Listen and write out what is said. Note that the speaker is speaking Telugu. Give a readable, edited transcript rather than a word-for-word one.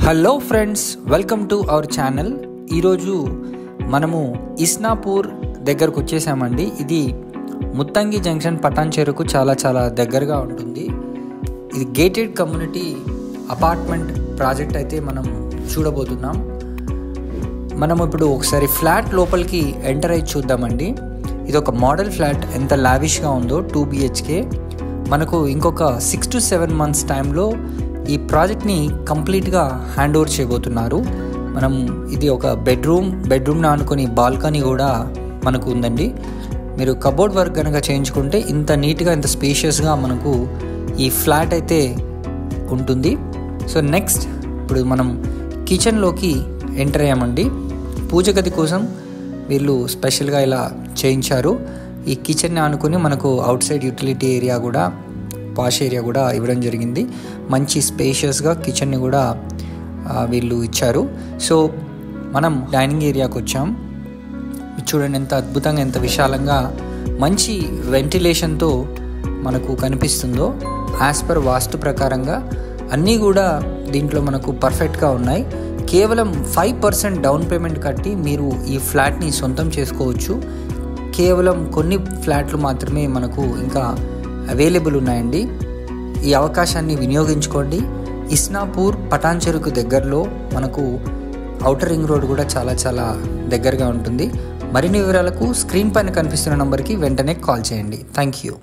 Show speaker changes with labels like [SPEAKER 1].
[SPEAKER 1] Hello friends, welcome to our channel. ఈరోజు మనము ఇస్నాపూర్ దగ్గరకు వచ్చేసామండి. ఇది ముత్తంగి జంక్షన్ పటాన్ చెరుకు చాలా దగ్గరగా ఉంటుంది. ఇది గేటెడ్ కమ్యూనిటీ అపార్ట్మెంట్ ప్రాజెక్ట్ అయితే మనం చూడబోతున్నాం. మనం ఇప్పుడు ఒకసారి ఫ్లాట్ లోపలికి ఎంటర్ అయ్యి చూద్దామండి. ఇది ఒక మోడల్ ఫ్లాట్, ఎంత లావిష్గా ఉందో. 2 BHK. మనకు ఇంకొక 6 to 7 months టైంలో ఈ ప్రాజెక్ట్ని కంప్లీట్గా హ్యాండ్ ఓవర్ చేయబోతున్నారు. మనం ఇది ఒక బెడ్రూమ్ని ఆనుకొని బాల్కనీ కూడా మనకు ఉందండి. మీరు కబోర్డ్ వర్క్ కనుక చేయించుకుంటే ఇంత నీట్గా, ఇంత స్పేషియస్గా మనకు ఈ ఫ్లాట్ అయితే ఉంటుంది. సో నెక్స్ట్ ఇప్పుడు మనం కిచెన్లోకి ఎంటర్ అయ్యామండి. పూజ గది కోసం వీళ్ళు స్పెషల్గా ఇలా చేయించారు. ఈ కిచెన్ని ఆనుకొని మనకు అవుట్ సైడ్ యూటిలిటీ ఏరియా కూడా, వాష్ ఏరియా కూడా ఇవ్వడం జరిగింది. మంచి స్పేషియస్గా కిచెన్ని కూడా వీళ్ళు ఇచ్చారు. సో మనం డైనింగ్ ఏరియాకి వచ్చాం. చూడండి ఎంత అద్భుతంగా, ఎంత విశాలంగా, మంచి వెంటిలేషన్తో మనకు కనిపిస్తుందో. యాజ్ పర్ వాస్తు ప్రకారంగా అన్నీ కూడా దీంట్లో మనకు పర్ఫెక్ట్గా ఉన్నాయి. కేవలం 5% డౌన్ పేమెంట్ కట్టి మీరు ఈ ఫ్లాట్ని సొంతం చేసుకోవచ్చు. కేవలం కొన్ని ఫ్లాట్లు మాత్రమే మనకు ఇంకా అవైలబుల్ ఉన్నాయండి. ఈ అవకాశాన్ని వినియోగించుకోండి. ఇస్నాపూర్ పటాన్ చెరుకు దగ్గరలో మనకు ఔటర్ రింగ్ రోడ్ కూడా చాలా దగ్గరగా ఉంటుంది. మరిన్ని వివరాలకు స్క్రీన్ పైన కనిపిస్తున్న నంబర్కి వెంటనే కాల్ చేయండి. Thank you.